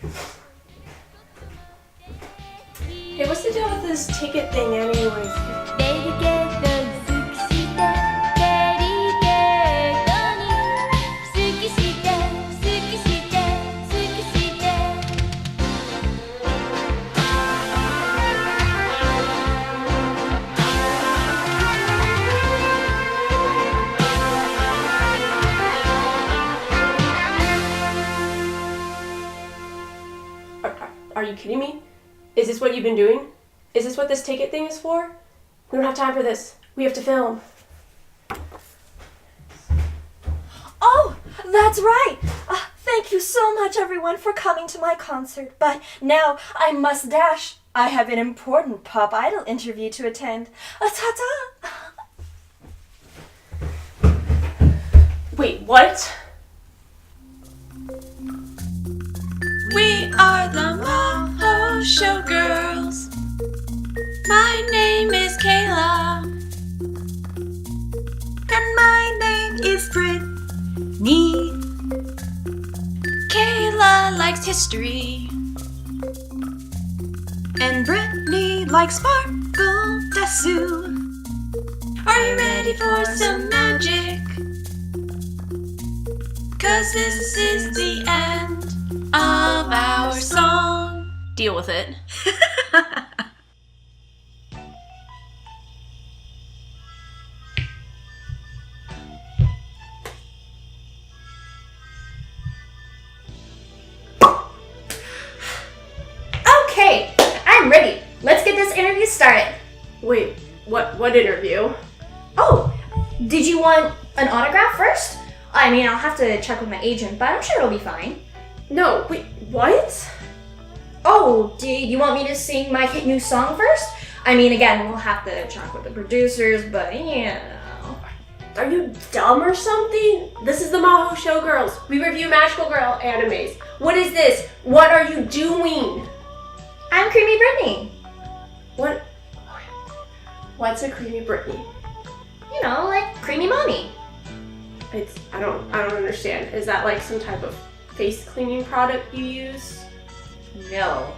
Hey, what's the deal with this ticket thing anyways? Are you kidding me? Is this what you've been doing? Is this what this ticket thing is for? We don't have time for this. We have to film. Oh, that's right! Thank you so much, everyone, for coming to my concert. But now I must dash. I have an important pop idol interview to attend. Ta-ta! Wait, what? We are the MahouShowGirls. My name is Kayla. And my name is Brittany. Kayla likes history. And Brittany likes sparkle tattoo. Are you ready for some magic? 'Cause this is the end of our song. Deal with it. Okay, I'm ready. Let's get this interview started. Wait, what interview? Oh, did you want an autograph first? I mean, I'll have to check with my agent, but I'm sure it'll be fine. No, wait, what? Oh, did you want me to sing my hit new song first? I mean, again, we'll have to check with the producers, but you know. Are you dumb or something? This is the MahouShowGirls. We review magical girl animes. What is this? What are you doing? I'm Creamy Brittany. What's a Creamy Brittany? You know, like Creamy Mami. I don't understand. Is that like some type of face cleaning product you use? No.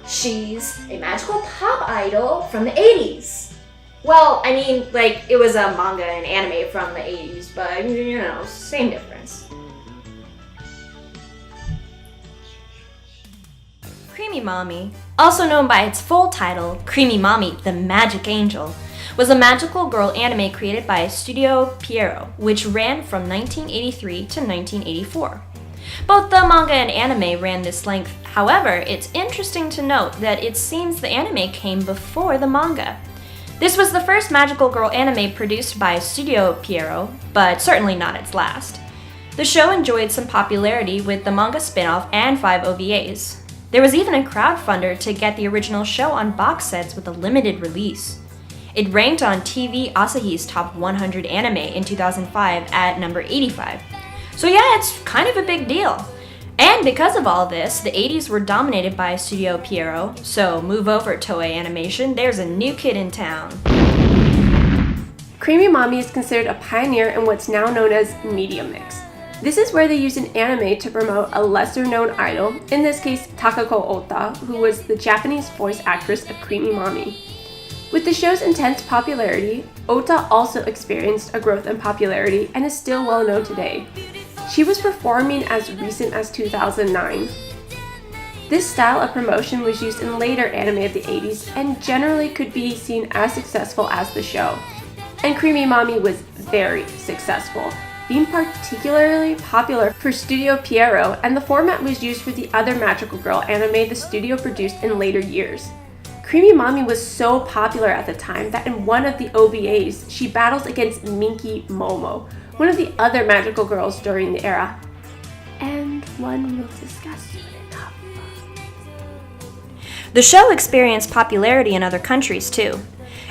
She's a magical pop idol from the 80s. Well, I mean, like, it was a manga and anime from the 80s, but, you know, same difference. Creamy Mami, also known by its full title, Creamy Mami, the Magic Angel, was a magical girl anime created by Studio Pierrot, which ran from 1983 to 1984. Both the manga and anime ran this length. However, it's interesting to note that it seems the anime came before the manga. This was the first magical girl anime produced by Studio Pierrot, but certainly not its last. The show enjoyed some popularity with the manga spin-off and 5 OVAs. There was even a crowdfunder to get the original show on box sets with a limited release. It ranked on TV Asahi's Top 100 Anime in 2005 at number 85. So yeah, it's kind of a big deal. And because of all this, the 80s were dominated by Studio Pierrot, so move over Toei Animation, there's a new kid in town. Creamy Mami is considered a pioneer in what's now known as media mix. This is where they use an anime to promote a lesser-known idol, in this case Takako Ota, who was the Japanese voice actress of Creamy Mami. With the show's intense popularity, Ota also experienced a growth in popularity and is still well known today. She was performing as recent as 2009. This style of promotion was used in later anime of the 80s and generally could be seen as successful as the show. And Creamy Mami was very successful, being particularly popular for Studio Pierrot, and the format was used for the other magical girl anime the studio produced in later years. Creamy Mami was so popular at the time that in one of the OVAs, she battles against Minky Momo, one of the other magical girls during the era, and one we'll discuss soon enough. The show experienced popularity in other countries too.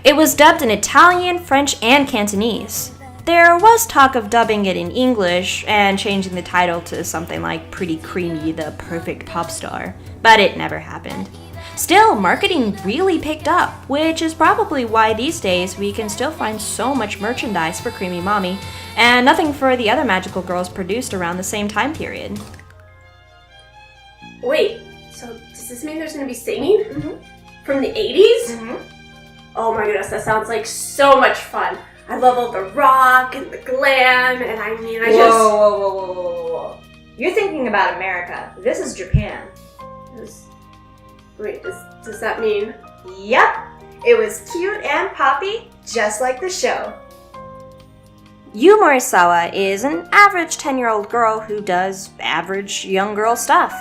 It was dubbed in Italian, French, and Cantonese. There was talk of dubbing it in English and changing the title to something like Pretty Creamy, the Perfect Pop Star, but it never happened. Still, marketing really picked up, which is probably why these days we can still find so much merchandise for Creamy Mami, and nothing for the other magical girls produced around the same time period. Wait, so does this mean there's gonna be singing? Mm-hmm. From the 80s? Mm-hmm. Oh my goodness, that sounds like so much fun. I love all the rock and the glam, and Whoa. You're thinking about America. This is Japan. Wait, does that mean? Yep. It was cute and poppy, just like the show. Yu Morisawa is an average 10-year-old girl who does average young girl stuff.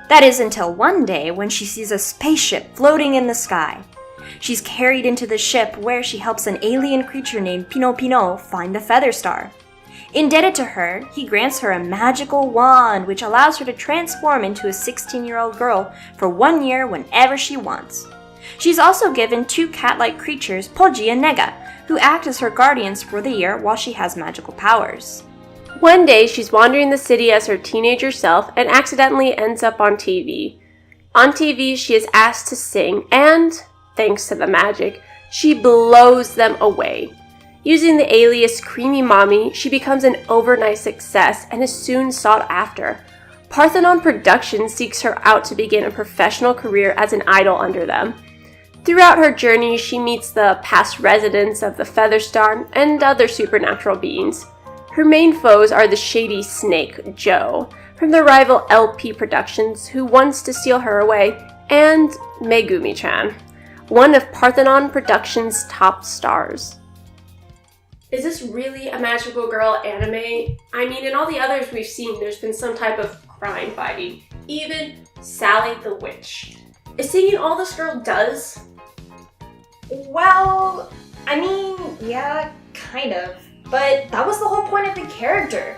That is until one day when she sees a spaceship floating in the sky. She's carried into the ship where she helps an alien creature named Pino Pino find the Feather Star. Indebted to her, he grants her a magical wand which allows her to transform into a 16-year-old girl for 1 year whenever she wants. She's also given 2 cat-like creatures, Koji and Nega, who act as her guardians for the year while she has magical powers. One day, she's wandering the city as her teenager self and accidentally ends up on TV. On TV, she is asked to sing, and, thanks to the magic, she blows them away. Using the alias Creamy Mami, she becomes an overnight success and is soon sought after. Parthenon Productions seeks her out to begin a professional career as an idol under them. Throughout her journey, she meets the past residents of the Feather Star and other supernatural beings. Her main foes are the shady snake, Joe, from the rival LP Productions, who wants to steal her away, and Megumi-chan, one of Parthenon Productions' top stars. Is this really a magical girl anime? I mean, in all the others we've seen, there's been some type of crime fighting. Even Sally the Witch. Is singing all this girl does? Well, I mean, yeah, kind of. But that was the whole point of the character.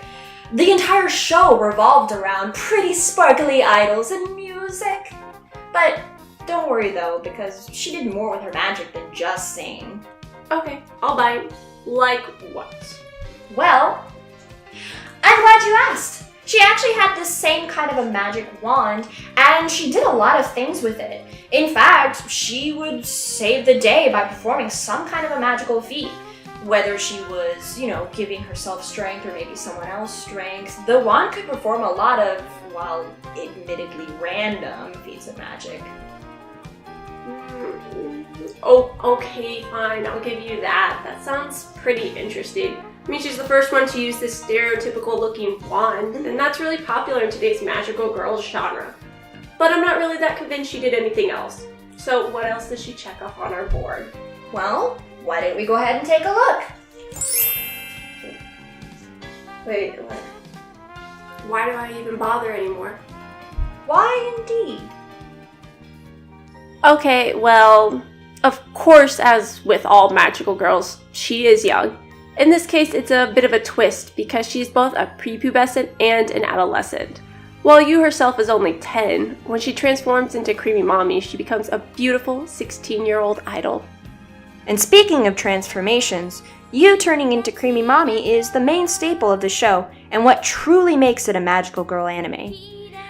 The entire show revolved around pretty sparkly idols and music. But don't worry though, because she did more with her magic than just sing. Okay, I'll buy it. Like what? Well, I'm glad you asked. She actually had this same kind of a magic wand, and she did a lot of things with it. In fact, she would save the day by performing some kind of a magical feat. Whether she was, giving herself strength or maybe someone else strength, the wand could perform a lot of, well, admittedly random feats of magic. Oh, okay, fine, I'll give you that. That sounds pretty interesting. I mean, she's the first one to use this stereotypical looking wand, and that's really popular in today's magical girls genre. But I'm not really that convinced she did anything else. So what else does she check off on our board? Well, why don't we go ahead and take a look? Wait, what? Why do I even bother anymore? Why indeed? Okay, well, of course, as with all magical girls, she is young. In this case, it's a bit of a twist because she's both a prepubescent and an adolescent. While Yu herself is only 10, when she transforms into Creamy Mami, she becomes a beautiful 16-year-old idol. And speaking of transformations, Yu turning into Creamy Mami is the main staple of the show and what truly makes it a magical girl anime.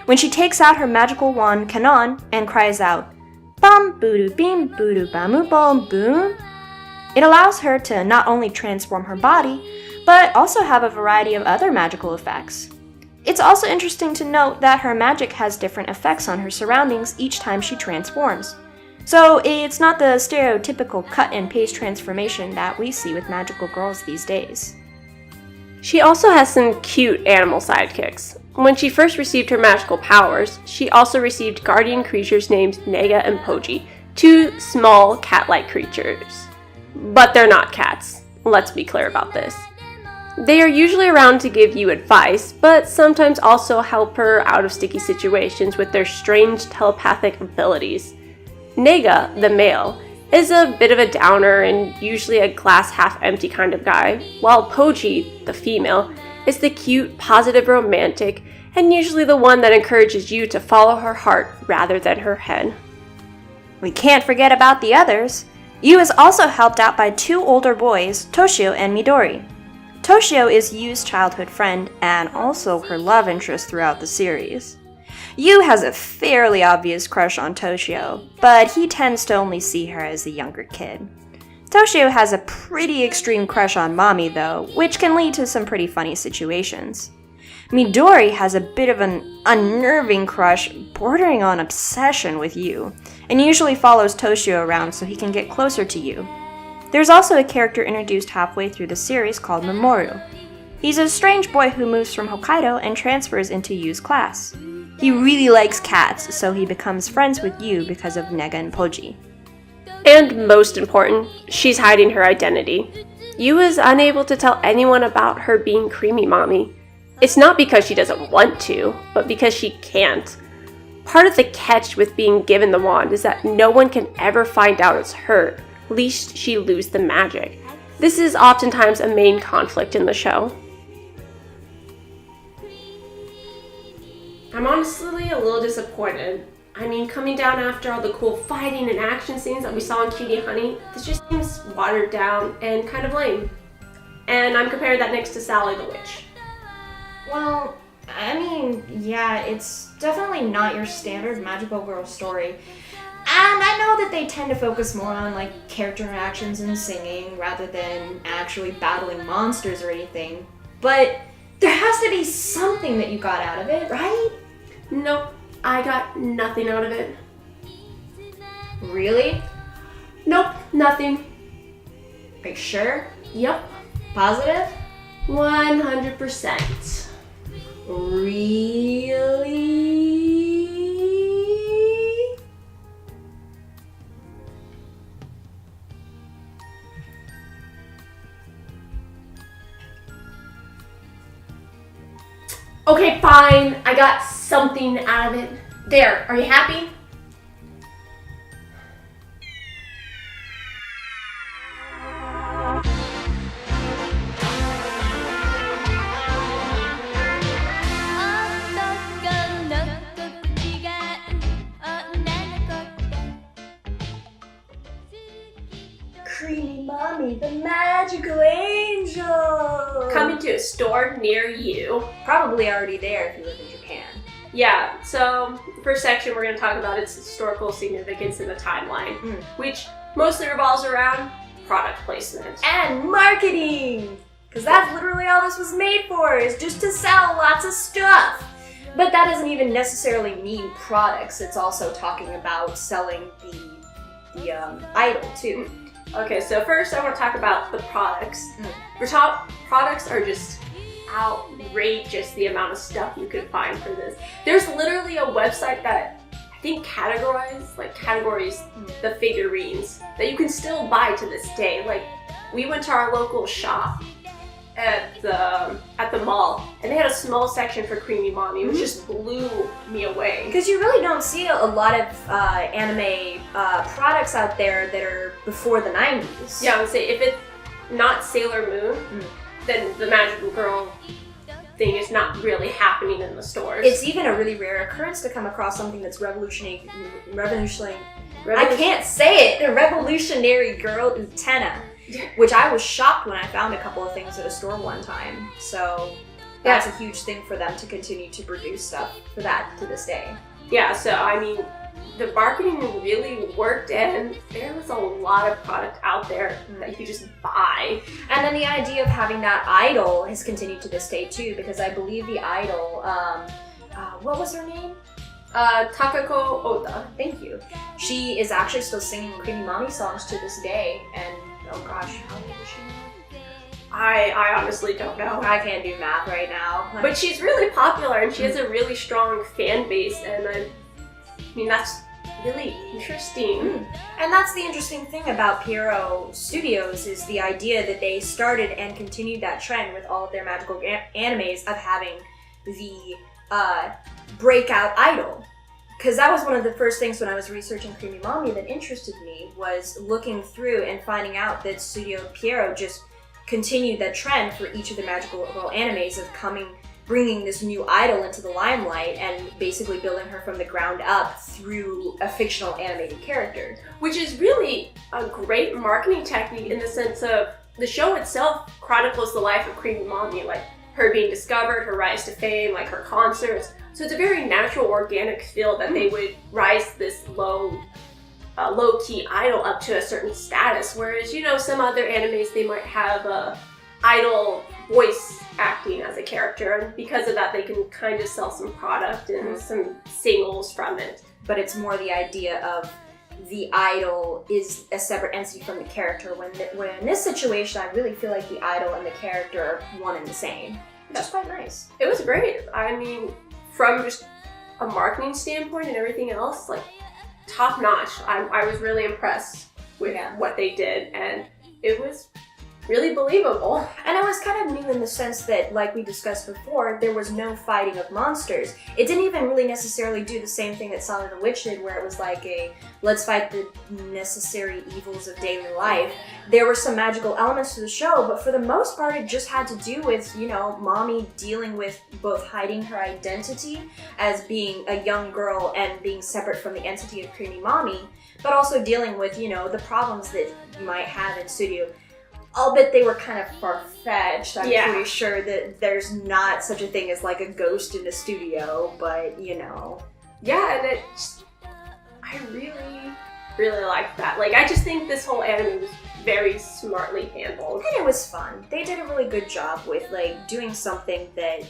When she takes out her magical wand Kanon and cries out, "Bam boodoo beam boodoo bamu bom boom," it allows her to not only transform her body, but also have a variety of other magical effects. It's also interesting to note that her magic has different effects on her surroundings each time she transforms. So it's not the stereotypical cut and paste transformation that we see with magical girls these days. She also has some cute animal sidekicks. When she first received her magical powers, she also received guardian creatures named Nega and Koji, 2 small cat-like creatures. But they're not cats, let's be clear about this. They are usually around to give you advice, but sometimes also help her out of sticky situations with their strange telepathic abilities. Nega, the male, is a bit of a downer and usually a glass half empty kind of guy, while Koji, the female, is the cute, positive romantic, and usually the one that encourages you to follow her heart rather than her head. We can't forget about the others. Yu is also helped out by 2 older boys, Toshio and Midori. Toshio is Yu's childhood friend and also her love interest throughout the series. Yu has a fairly obvious crush on Toshio, but he tends to only see her as a younger kid. Toshio has a pretty extreme crush on Mami though, which can lead to some pretty funny situations. Midori has a bit of an unnerving crush, bordering on obsession with you, and usually follows Toshio around so he can get closer to you. There's also a character introduced halfway through the series called Mamoru. He's a strange boy who moves from Hokkaido and transfers into Yu's class. He really likes cats, so he becomes friends with Yu because of Nega and Koji. And most important, she's hiding her identity. Yu is unable to tell anyone about her being Creamy Mami. It's not because she doesn't want to, but because she can't. Part of the catch with being given the wand is that no one can ever find out it's her, lest she lose the magic. This is oftentimes a main conflict in the show. I'm honestly a little disappointed. I mean, coming down after all the cool fighting and action scenes that we saw in Cutie Honey, this just seems watered down and kind of lame. And I'm comparing that next to Sally the Witch. Well, I mean, yeah, it's definitely not your standard magical girl story. And I know that they tend to focus more on, like, character interactions and singing rather than actually battling monsters or anything. But there has to be something that you got out of it, right? Nope, I got nothing out of it. Really? Nope, nothing. Are you sure? Yep, Positive? 100%. Really? Okay, fine, I got something out of it. There, are you happy? Creamy Mami, the magical angel! Coming to a store near you. Probably already there if you live in Japan. Yeah, so the first section we're going to talk about its historical significance in the timeline, which mostly revolves around product placement. And marketing! Because that's literally all this was made for, is just to sell lots of stuff. But that doesn't even necessarily mean products, it's also talking about selling the idol too. Okay, so first I want to talk about the products. Products are just outrageous, the amount of stuff you could find for this. There's literally a website that I think categories the figurines that you can still buy to this day. Like, we went to our local shop at the mall, and they had a small section for Creamy Mami, which just blew me away. Because you really don't see a lot of anime products out there that are before the 90s. Yeah, I would say if it's not Sailor Moon, then the magical girl thing is not really happening in the stores. It's even a really rare occurrence to come across something that's revolutionary. I can't say it. A revolutionary girl utena, which I was shocked when I found a couple of things at a store one time. So that's a huge thing for them to continue to produce stuff for that to this day. Yeah, so I mean, the marketing really worked, and there was a lot of product out there that you could just buy. And then the idea of having that idol has continued to this day too, because I believe the idol, what was her name? Takako Ota. Thank you. She is actually still singing Creamy Mami songs to this day, and oh gosh, how old is she now? I honestly don't know. I can't do math right now. But she's really popular, and she has a really strong fan base, and I mean, that's really interesting. And that's the interesting thing about Pierrot Studios, is the idea that they started and continued that trend with all of their magical animes of having the breakout idol. Because that was one of the first things when I was researching Creamy Mami that interested me, was looking through and finding out that Studio Pierrot just continued that trend for each of the magical girl animes of bringing this new idol into the limelight and basically building her from the ground up through a fictional animated character. Which is really a great marketing technique in the sense of the show itself chronicles the life of Creamy Mami, like her being discovered, her rise to fame, like her concerts. So it's a very natural, organic feel that they would rise this low-key idol up to a certain status, whereas, you know, some other animes, they might have a idol voice acting as a character, and because of that they can kind of sell some product and some singles from it. But it's more the idea of the idol is a separate entity from the character, when in this situation I really feel like the idol and the character are one and the same, which is quite nice. It was great. I mean, from just a marketing standpoint and everything else, like, top notch. I was really impressed with what they did, and it was really believable. And it was kind of new in the sense that, like we discussed before, there was no fighting of monsters. It didn't even really necessarily do the same thing that Song of the Witch did, where it was like a, let's fight the necessary evils of daily life. There were some magical elements to the show, but for the most part it just had to do with, you know, Mommy dealing with both hiding her identity as being a young girl and being separate from the entity of Creamy Mami, but also dealing with, you know, the problems that you might have in studio. I'll bet they were kind of far-fetched. I'm pretty sure that there's not such a thing as like a ghost in a studio, but you know. Yeah, and I really, really liked that. Like, I just think this whole anime was very smartly handled. And it was fun. They did a really good job with like doing something that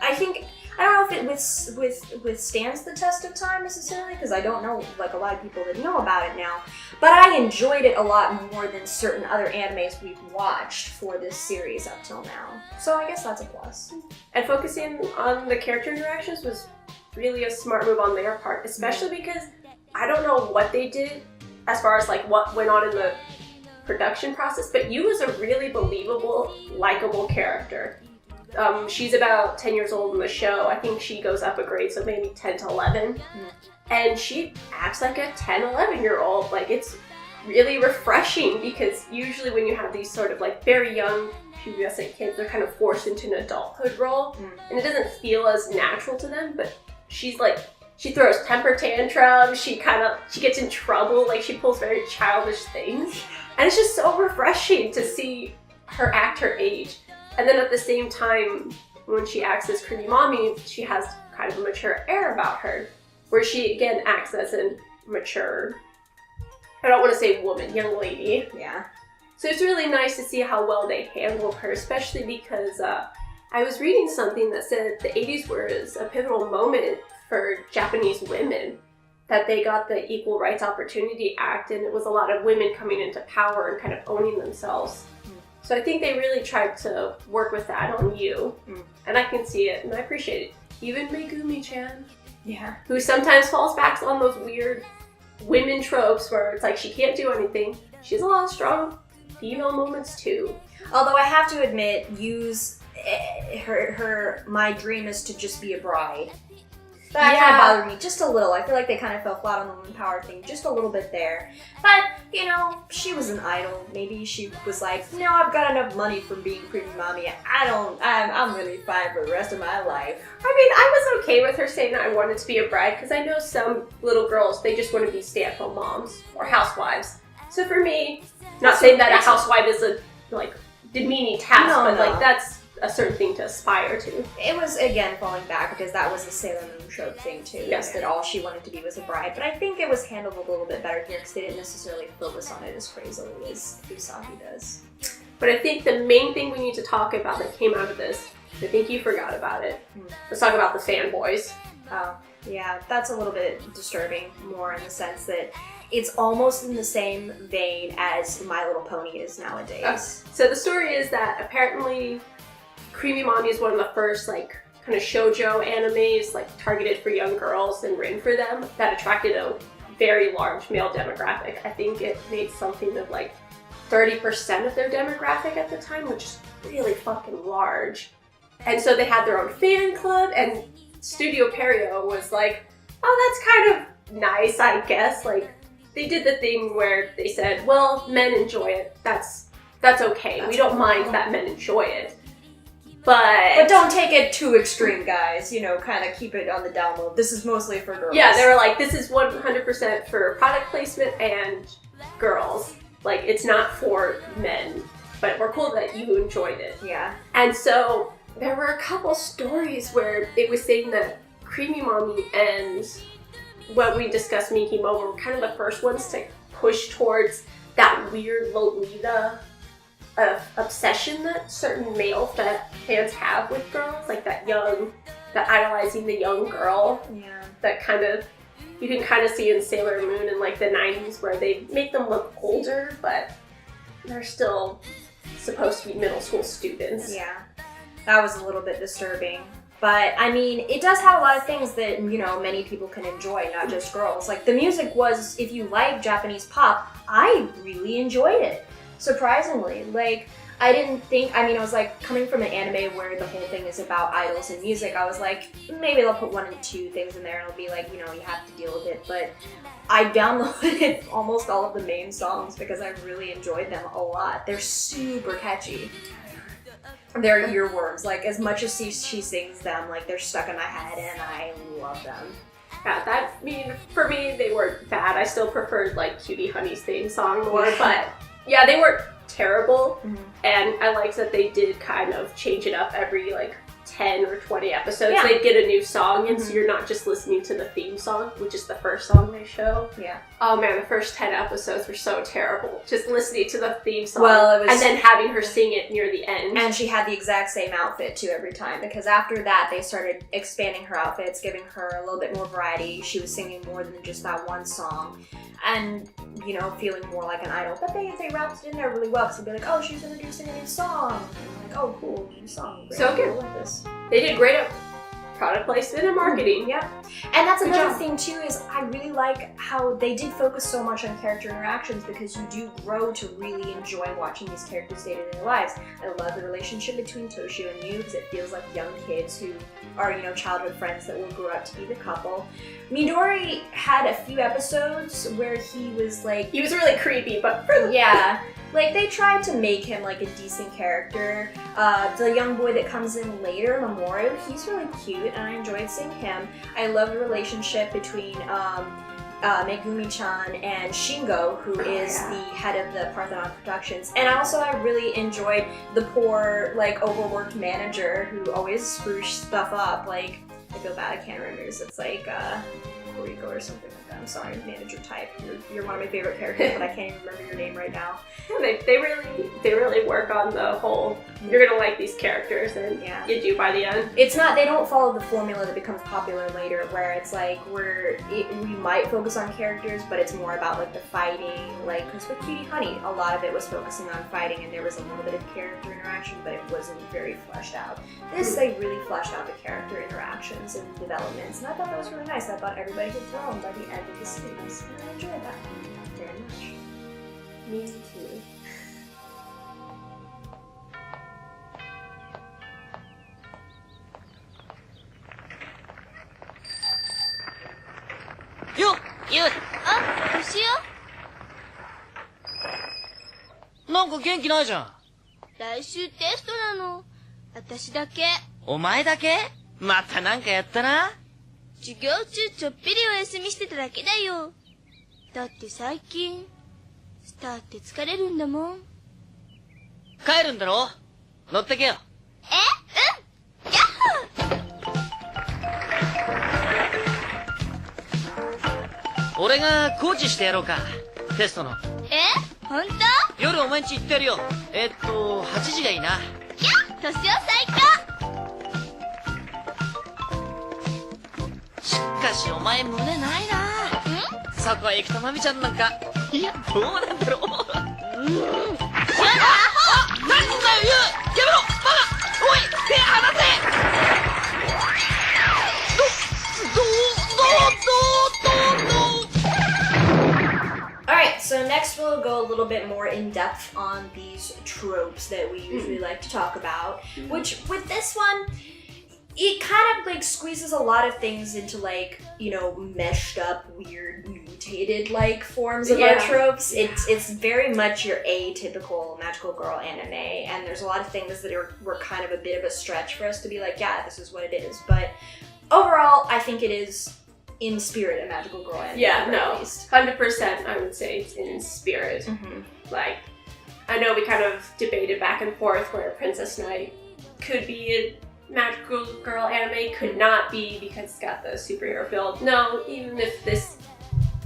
I think, I don't know if it withstands the test of time necessarily, because I don't know like a lot of people that know about it now, but I enjoyed it a lot more than certain other animes we've watched for this series up till now. So I guess that's a plus. And focusing on the character interactions was really a smart move on their part, especially because I don't know what they did as far as like what went on in the production process, but Yu was a really believable, likable character. She's about 10 years old in the show. I think she goes up a grade, so maybe 10 to 11. And she acts like a 10, 11-year-old. Like, it's really refreshing, because usually when you have these sort of like very young pubescent kids, they're kind of forced into an adulthood role. And it doesn't feel as natural to them, but she's like, she throws temper tantrums, she gets in trouble, like she pulls very childish things. And it's just so refreshing to see her act her age. And then at the same time, when she acts as Creamy Mami, she has kind of a mature air about her, where she again acts as a mature, I don't want to say woman, young lady. Yeah. So it's really nice to see how well they handled her, especially because I was reading something that said the 80s was a pivotal moment for Japanese women, that they got the Equal Rights Opportunity Act, and it was a lot of women coming into power and kind of owning themselves. So I think they really tried to work with that on Yu, and I can see it, and I appreciate it. Even Megumi-chan, who sometimes falls back on those weird women tropes where it's like she can't do anything. She has a lot of strong female moments too. Although I have to admit, Yu's, my dream is to just be a bride. That kind of bothered me just a little. I feel like they kind of fell flat on the woman power thing just a little bit there. But, you know, she was an idol. Maybe she was like, no, I've got enough money from being Creamy Mami. I'm really fine for the rest of my life. I mean, I was okay with her saying that I wanted to be a bride, because I know some little girls, they just want to be stay-at-home moms or housewives. So for me, not saying that a housewife is a, like, demeaning task, but like, that's a certain thing to aspire to. It was, again, falling back because that was the Sailor Moon show thing too. Yes, that all she wanted to be was a bride. But I think it was handled a little bit better here because they didn't necessarily focus on it as crazily as Usagi does. But I think the main thing we need to talk about that came out of this, I think you forgot about it. Let's talk about the fanboys. Oh, yeah, that's a little bit disturbing, more in the sense that it's almost in the same vein as My Little Pony is nowadays. So the story is that apparently Creamy Mami is one of the first like kind of shoujo animes like targeted for young girls and written for them that attracted a very large male demographic. I think it made something of like 30% of their demographic at the time, which is really fucking large. And so they had their own fan club, and Studio Pierrot was like, oh, that's kind of nice, I guess. Like, they did the thing where they said, well, men enjoy it. That's okay. We don't mind that men enjoy it. But don't take it too extreme, guys. You know, kind of keep it on the down low. This is mostly for girls. Yeah, they were like, this is 100% for product placement and girls. Like, it's not for men. But we're cool that you enjoyed it. Yeah. And so there were a couple stories where it was saying that Creamy Mami and what we discussed, Miki Mo, were kind of the first ones to push towards that weird Lolita obsession that certain male fans have with girls, like that idolizing the young girl. Yeah. That kind of, you can kind of see in Sailor Moon in like the 90s where they make them look older, but they're still supposed to be middle school students. Yeah. That was a little bit disturbing. But, I mean, it does have a lot of things that, you know, many people can enjoy, not just girls. Like, the music was, if you like Japanese pop, I really enjoyed it. Surprisingly. Like, I didn't think, I mean, I was like, coming from an anime where the whole thing is about idols and music, I was like, maybe they'll put 1 and 2 things in there and it'll be like, you know, you have to deal with it. But I downloaded almost all of the main songs because I really enjoyed them a lot. They're super catchy. They're earworms. Like, as much as she sings them, like, they're stuck in my head and I love them. Yeah, for me, they weren't bad. I still preferred, like, Cutie Honey's theme song more, but yeah, they weren't terrible. Mm-hmm. And I liked that they did kind of change it up every, like, 10 or 20 episodes. Yeah. They'd get a new song, and so you're not just listening to the theme song, which is the first song they show. Yeah. Oh man, the first 10 episodes were so terrible. Just listening to the theme song, and then having her sing it near the end. And she had the exact same outfit too every time, because after that they started expanding her outfits, giving her a little bit more variety. She was singing more than just that one song, and, you know, feeling more like an idol. But they wrapped it in there really well, because they'd be like, oh, she's introducing a new song. And I'm like, oh, cool, new song. Great. So good. I like this. They did great at product placement and marketing. Yeah. And that's another thing too, is I really like how they did focus so much on character interactions, because you do grow to really enjoy watching these characters' day-to-day lives. I love the relationship between Toshio and Yu, because it feels like young kids who are, you know, childhood friends that will grow up to be the couple. Midori had a few episodes where he was like... He was really creepy, but... Yeah. Like, they tried to make him, like, a decent character. The young boy that comes in later, Mamoru, he's really cute, and I enjoyed seeing him. I love the relationship between Megumi-chan and Shingo, who is the head of the Parthenon Productions. And I really enjoyed the poor, like, overworked manager who always screws stuff up. Like, I feel bad, I can't remember. It's like, Rico or something like that. I'm sorry, manager type. You're one of my favorite characters, but I can't even remember your name right now. Yeah, they really work on the whole, you're gonna like these characters, and you do by the end. It's not, they don't follow the formula that becomes popular later, where it's like, we might focus on characters, but it's more about like the fighting, like, because with Cutie Honey, a lot of it was focusing on fighting, and there was a little bit of character interaction, but it wasn't very fleshed out. This, they really fleshed out the character interactions and developments, and I thought that was really nice. I thought everybody had grown by the end of the series, and I enjoyed that very much. Me too.よっあ、牛よなんか元気ないじゃん。来週テストなの。私だけ。お前だけまたなんかやったな。授業中ちょっぴりお休みしてただけだよ。だって最近、スターって疲れるんだもん。帰るんだろ乗ってけよ。うんヤッホー俺がコーチしてやろうか。テストの。ほんと夜お前んち行ってやるよ。8時がいいな。やっ年を最高しかしお前胸ないな。そこへ行くとマミちゃんなんか、いや、どうなんだろう。なんだよ、言うやめろバカおい手離せAlright, so next we'll go a little bit more in depth on these tropes that we usually like to talk about, which with this one, it kind of like squeezes a lot of things into like, you know, meshed up, weird, mutated like forms of our tropes. It's very much your atypical magical girl anime, and there's a lot of things that were kind of a bit of a stretch for us to be like, yeah, this is what it is. But overall, I think it is in spirit a magical girl anime. Yeah, no, 100% I would say it's in spirit. Like, I know we kind of debated back and forth where Princess Knight could be a magical girl anime, could not be because it's got the superhero feel. No, even if this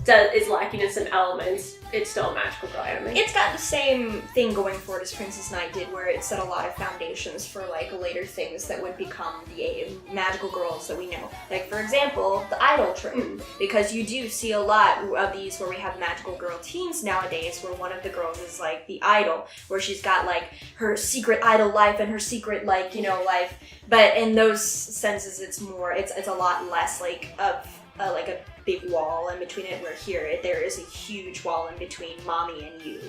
is lacking in some elements, it's still a magical girl anime. It's got the same thing going for it as Princess Knight did, where it set a lot of foundations for like later things that would become the magical girls that we know. Like for example, the idol trope, because you do see a lot of these where we have magical girl teams nowadays, where one of the girls is like the idol, where she's got like her secret idol life and her secret like life. But in those senses, it's a lot less like of like a big wall in between it, where here there is a huge wall in between mommy and you.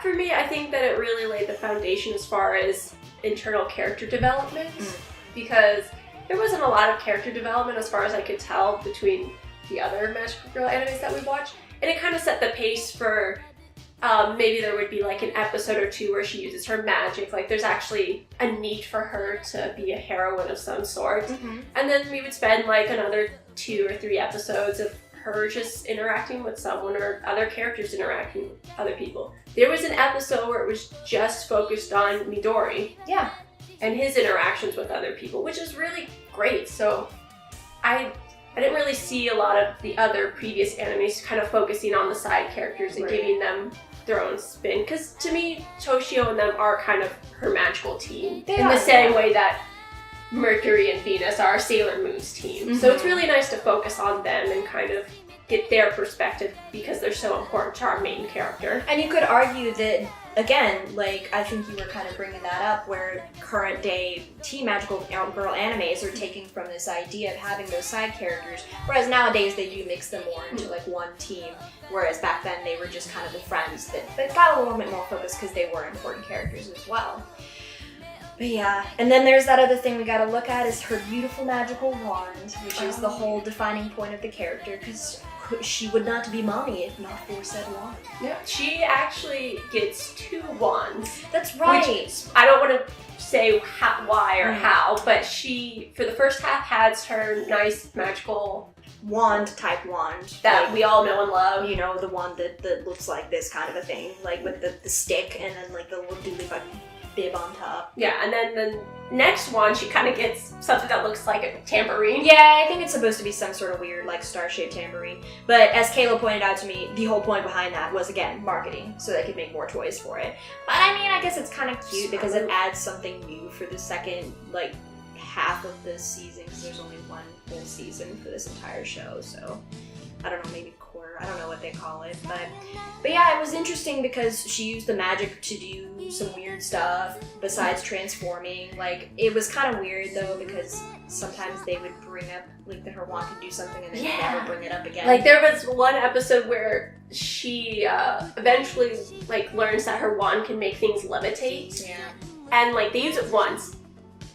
For me, I think that it really laid the foundation as far as internal character development, because there wasn't a lot of character development as far as I could tell between the other magical girl animes that we watched, and it kind of set the pace for maybe there would be like an episode or two where she uses her magic, like there's actually a need for her to be a heroine of some sort. And then we would spend like another 2 or 3 episodes of her just interacting with someone or other characters interacting with other people. There was an episode where it was just focused on Midori. Yeah. And his interactions with other people, which is really great. So I didn't really see a lot of the other previous animes kind of focusing on the side characters and giving them their own spin. Because to me, Toshio and them are kind of her magical team. In the same way that Mercury and Venus are Sailor Moon's team. So it's really nice to focus on them and kind of get their perspective because they're so important to our main character. And you could argue that, again, like, I think you were kind of bringing that up, where current day teen magical girl animes are taking from this idea of having those side characters, whereas nowadays they do mix them more into like one team, whereas back then they were just kind of the friends that got a little bit more focused because they were important characters as well. But yeah, and then there's that other thing we gotta look at is her beautiful magical wand, which is the whole defining point of the character, because she would not be mommy if not for said wand. Yeah, she actually gets 2 wands. That's right. Which I don't want to say why or how, but she, for the first half, has her nice magical wand-type wand. that like, we all know and love. you know, the one that looks like this kind of a thing, like with the stick and then like the little doobly bib on top. Yeah, and then the next one, she kind of gets something that looks like a tambourine. Yeah, I think it's supposed to be some sort of weird, like, star-shaped tambourine. But as Kayla pointed out to me, the whole point behind that was, again, marketing, so they could make more toys for it. But I mean, I guess it's kind of cute because it adds something new for the second, like, half of this season, because there's only one full season for this entire show, so I don't know, maybe quarter, I don't know what they call it, but yeah, it was interesting because she used the magic to do some weird stuff besides transforming. Like, it was kind of weird though, because sometimes they would bring up, like, that her wand could do something and then never bring it up again. Like, there was one episode where she eventually, like, learns that her wand can make things levitate. Yeah. And, like, they use it once.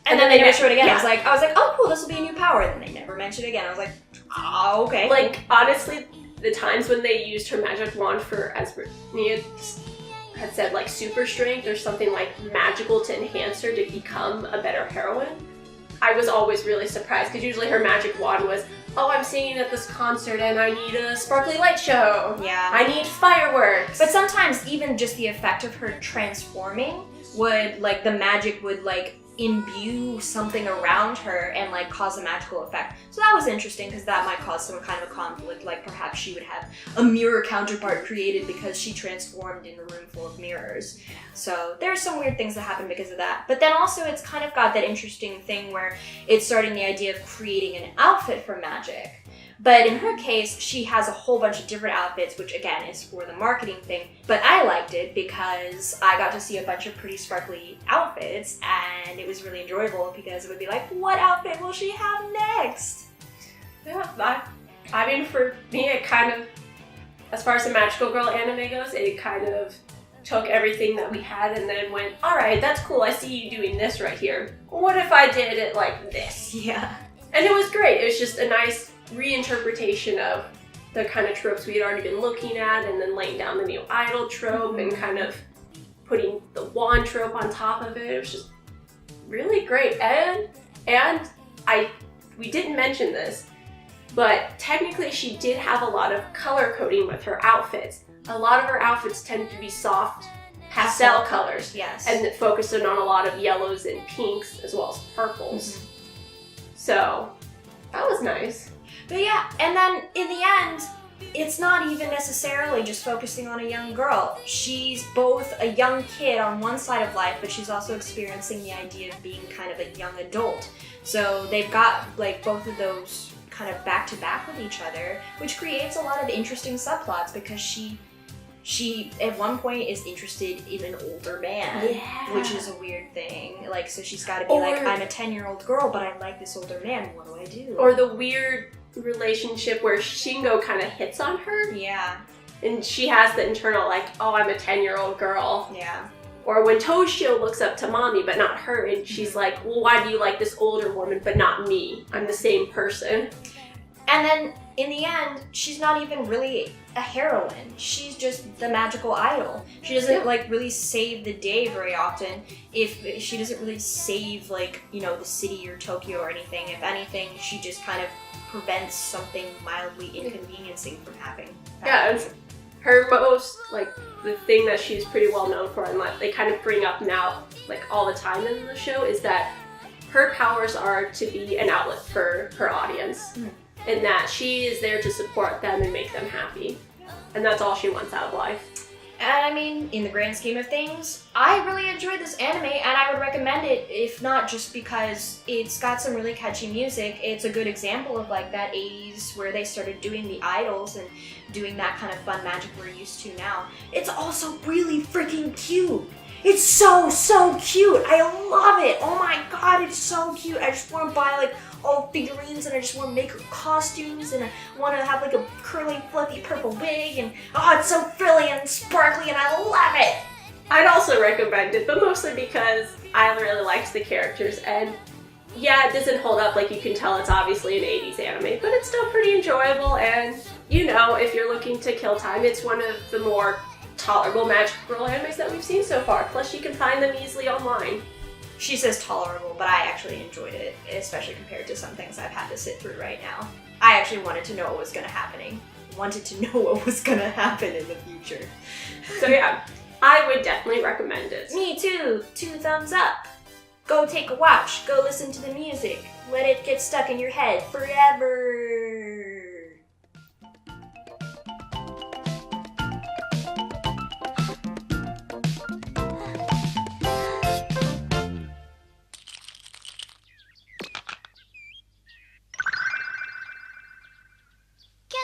And then they never show it again. Yeah. I was like, oh cool, this will be a new power. And then they never mentioned it again. I was like, oh, okay. Like, honestly, the times when they used her magic wand for, as Nia had said, like, super strength or something like magical to enhance her to become a better heroine, I was always really surprised, because usually her magic wand was, oh, I'm singing at this concert and I need a sparkly light show. Yeah. I need fireworks. But sometimes even just the effect of her transforming would, like, the magic would, like, imbue something around her and like cause a magical effect. So that was interesting because that might cause some kind of a conflict, like perhaps she would have a mirror counterpart created because she transformed in a room full of mirrors. So there's some weird things that happen because of that. But then also it's kind of got that interesting thing where it's starting the idea of creating an outfit for magic. But in her case, she has a whole bunch of different outfits, which again is for the marketing thing. But I liked it because I got to see a bunch of pretty sparkly outfits, and it was really enjoyable because it would be like, what outfit will she have next? Yeah, I mean, for me, it kind of, as far as the magical girl anime goes, it kind of took everything that we had and then went, all right, that's cool, I see you doing this right here. What if I did it like this? Yeah. And it was great. It was just a nice reinterpretation of the kind of tropes we had already been looking at, and then laying down the new idol trope and kind of putting the wand trope on top of it. It was just really great. And we didn't mention this, but technically she did have a lot of color coding with her outfits. A lot of her outfits tend to be soft pastel colors. Yes. And it focused on a lot of yellows and pinks as well as purples. So That was nice. But yeah, and then in the end, it's not even necessarily just focusing on a young girl. She's both a young kid on one side of life, but she's also experiencing the idea of being kind of a young adult. So they've got like both of those kind of back to back with each other, which creates a lot of interesting subplots because she at one point is interested in an older man, which is a weird thing. Like, so she's got to be like, I'm a 10-year-old girl, but I like this older man. What do I do? Or the weird relationship where Shingo kind of hits on her. Yeah. And she has the internal like, oh, I'm a 10-year-old girl. Yeah. Or when Toshio looks up to Mami, but not her, and she's like, well, why do you like this older woman, but not me? I'm the same person. And then, in the end, she's not even really a heroine. She's just the magical idol. She doesn't, like, really save the day very often. If she doesn't really save, like, you know, the city or Tokyo or anything. If anything, she just kind of prevents something mildly inconveniencing from happening. Yeah, it's her most, like, the thing that she's pretty well known for, and like, they kind of bring up now, like, all the time in the show, is that her powers are to be an outlet for her audience. And that she is there to support them and make them happy. And that's all she wants out of life. And I mean, in the grand scheme of things, I really enjoyed this anime and I would recommend it, if not just because it's got some really catchy music. It's a good example of like that 80s where they started doing the idols and doing that kind of fun magic we're used to now. It's also really freaking cute. It's so cute. I love it. Oh my god, it's so cute. I just want to buy like all figurines and I just want to make her costumes and I want to have like a curly fluffy purple wig and oh, it's so frilly and sparkly and I love it. I'd also recommend it, but mostly because I really liked the characters, and yeah, it doesn't hold up, like you can tell it's obviously an 80s anime, but it's still pretty enjoyable, and you know, if you're looking to kill time, it's one of the more tolerable magical girl animes that we've seen so far, plus you can find them easily online. She says tolerable, but I actually enjoyed it, especially compared to some things I've had to sit through right now. I actually wanted to know what was wanted to know what was gonna happen in the future. So yeah, I would definitely recommend it. Me too, 2 thumbs up. Go take a watch, go listen to the music, let it get stuck in your head forever.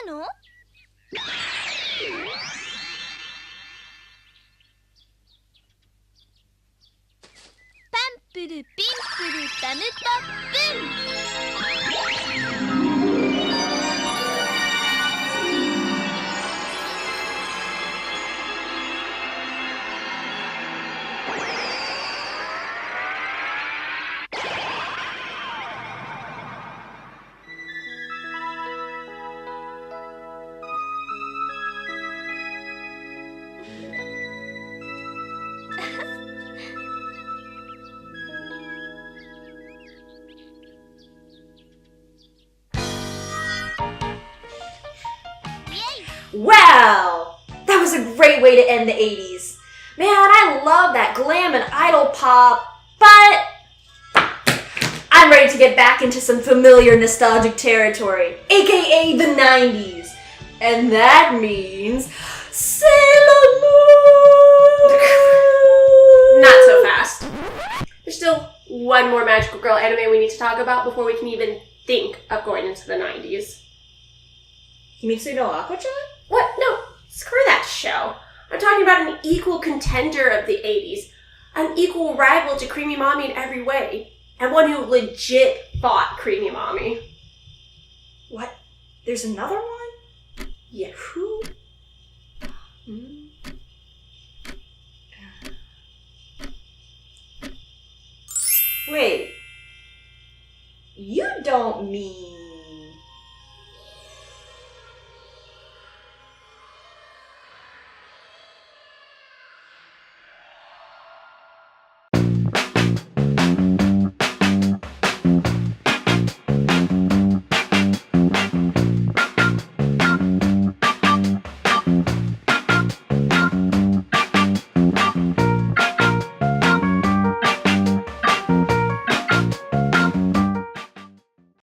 のパンプルピンプルタムトップンWow! That was a great way to end the 80s. Man, I love that glam and idol pop, but I'm ready to get back into some familiar nostalgic territory, aka the 90s. And that means Sailor Moon! Not so fast. There's still one more magical girl anime we need to talk about before we can even think of going into the 90s. Kimitsu no Ako-chan? What? No, screw that show. I'm talking about an equal contender of the 80s, an equal rival to Creamy Mami in every way, and one who legit fought Creamy Mami. What? There's another one? Yeah. Who? Wait. You don't mean...